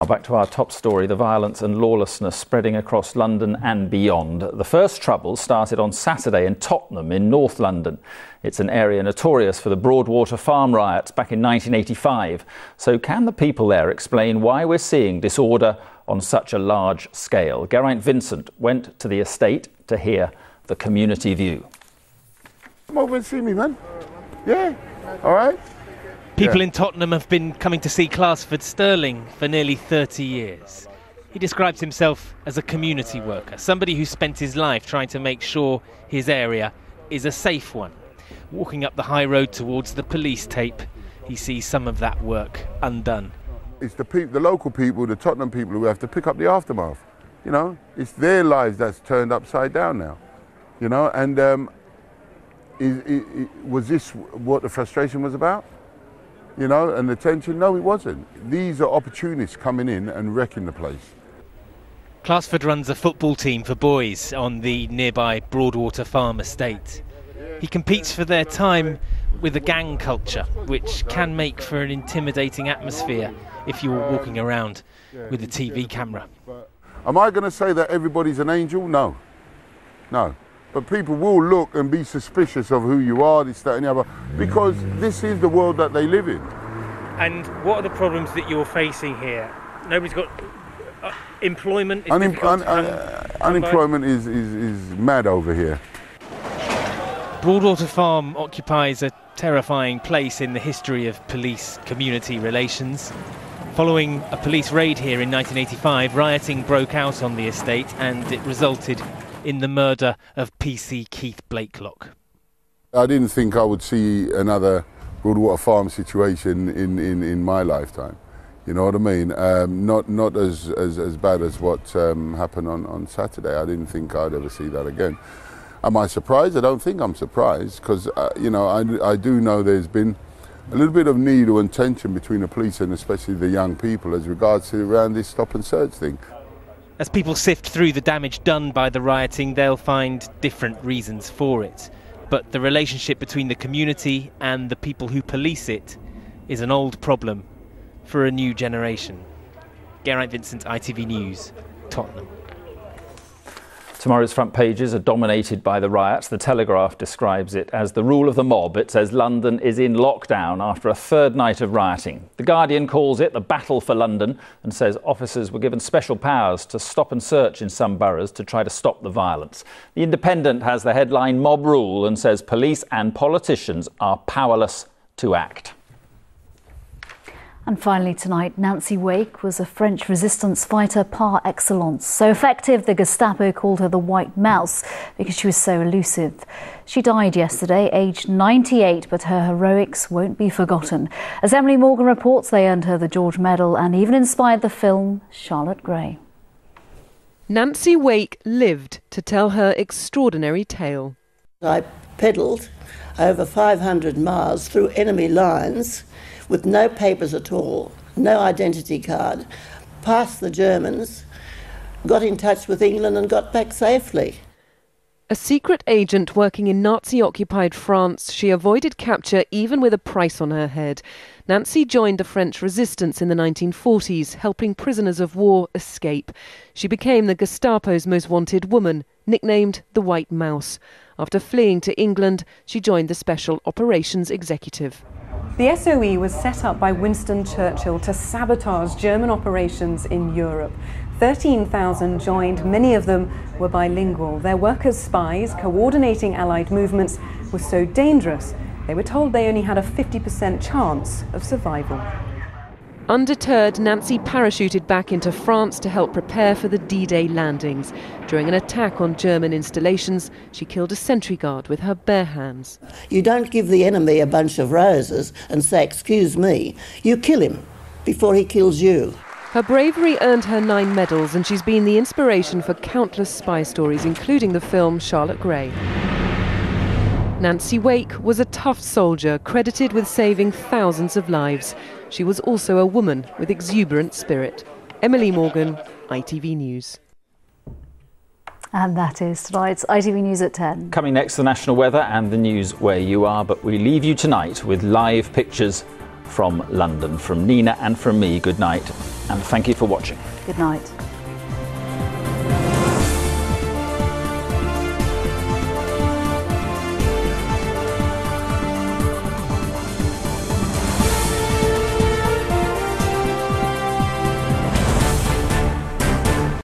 Back to our top story, the violence and lawlessness spreading across London and beyond. The first trouble started on Saturday in Tottenham in North London. It's an area notorious for the Broadwater farm riots back in 1985. So can the people there explain why we're seeing disorder on such a large scale? Geraint Vincent went to the estate to hear the community view. Come over and see me, man. Yeah, all right. People in Tottenham have been coming to see Clarsford Sterling for nearly 30 years. He describes himself as a community worker, somebody who spent his life trying to make sure his area is a safe one. Walking up the high road towards the police tape, he sees some of that work undone. It's the local people, the Tottenham people, who have to pick up the aftermath. You know, it's their lives that's turned upside down now. You know, and was this what the frustration was about? You know, and the tension? No, it wasn't. These are opportunists coming in and wrecking the place. Clarsford runs a football team for boys on the nearby Broadwater farm estate. He competes for their time with a gang culture, which can make for an intimidating atmosphere if you're walking around with a TV camera. Am I going to say that everybody's an angel? No. No. But people will look and be suspicious of who you are, this, that and the other, because this is the world that they live in. And what are the problems that you're facing here? Nobody's got employment? Unemployment is mad over here. Broadwater Farm occupies a terrifying place in the history of police-community relations. Following a police raid here in 1985, rioting broke out on the estate and it resulted in the murder of PC Keith Blakelock. I didn't think I would see another Broadwater Farm situation in my lifetime. You know what I mean? Not as bad as what happened on Saturday. I didn't think I'd ever see that again. Am I surprised? I don't think I'm surprised, because you know, I do know there's been a little bit of needle and tension between the police and especially the young people as regards to around this stop and search thing. As people sift through the damage done by the rioting, they'll find different reasons for it. But the relationship between the community and the people who police it is an old problem for a new generation. Geraint Vincent, ITV News, Tottenham. Tomorrow's front pages are dominated by the riots. The Telegraph describes it as the rule of the mob. It says London is in lockdown after a third night of rioting. The Guardian calls it the battle for London and says officers were given special powers to stop and search in some boroughs to try to stop the violence. The Independent has the headline Mob Rule and says police and politicians are powerless to act. And finally tonight, Nancy Wake was a French resistance fighter par excellence. So effective, the Gestapo called her the White Mouse because she was so elusive. She died yesterday, aged 98, but her heroics won't be forgotten. As Emily Morgan reports, they earned her the George Medal and even inspired the film Charlotte Gray. Nancy Wake lived to tell her extraordinary tale. I pedalled over 500 miles through enemy lines with no papers at all, no identity card, past the Germans, got in touch with England and got back safely. A secret agent working in Nazi-occupied France, she avoided capture even with a price on her head. Nancy joined the French resistance in the 1940s, helping prisoners of war escape. She became the Gestapo's most wanted woman, nicknamed the White Mouse. After fleeing to England, she joined the Special Operations Executive. The SOE was set up by Winston Churchill to sabotage German operations in Europe. 13,000 joined, many of them were bilingual. Their work as spies, coordinating Allied movements, was so dangerous, they were told they only had a 50% chance of survival. Undeterred, Nancy parachuted back into France to help prepare for the D-Day landings. During an attack on German installations, she killed a sentry guard with her bare hands. You don't give the enemy a bunch of roses and say, "Excuse me." You kill him before he kills you. Her bravery earned her 9 medals, and she's been the inspiration for countless spy stories, including the film Charlotte Gray. Nancy Wake was a tough soldier, credited with saving thousands of lives. She was also a woman with exuberant spirit. Emily Morgan, ITV News. And that is tonight's ITV News at 10. Coming next, the national weather and the news where you are, but we leave you tonight with live pictures from London. From Nina and from me, good night, and thank you for watching. Good night.